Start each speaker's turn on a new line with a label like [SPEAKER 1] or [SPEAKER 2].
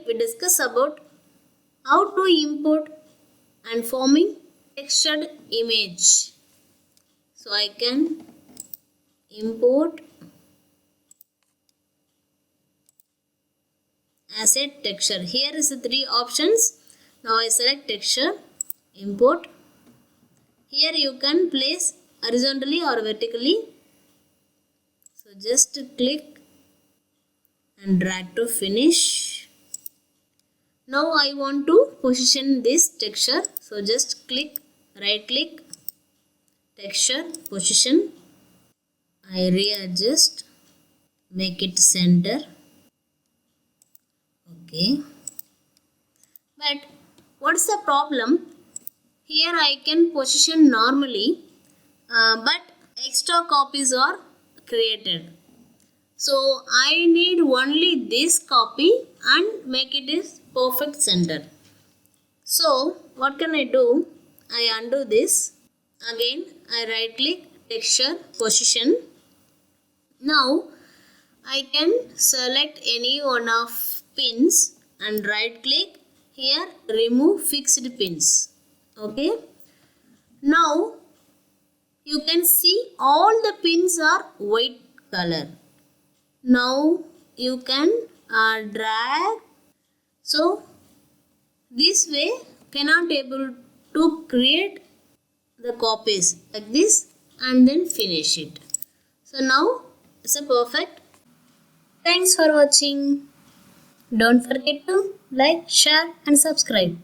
[SPEAKER 1] we discuss about how to import and forming textured image. So I can import as a texture. Here is the three options. Now I select texture, import. Here you can place horizontally or vertically. So just click and drag to finish. Now I want to position this texture. So just click, right click, texture, position. I readjust, make it center. Okay. But what's the problem? Here I can position normally, but extra copies are created. So I need only this copy and make it is perfect center. So what can I do? I undo this. Again I right click, texture, position. Now I can select any one of pins and right click here, remove fixed pins. Okay. Now you can see all the pins are white color. Now you can drag. So this way cannot able to create the copies like this and then finish it. So now it's a perfect. Thanks for watching. Don't forget to like, share and subscribe.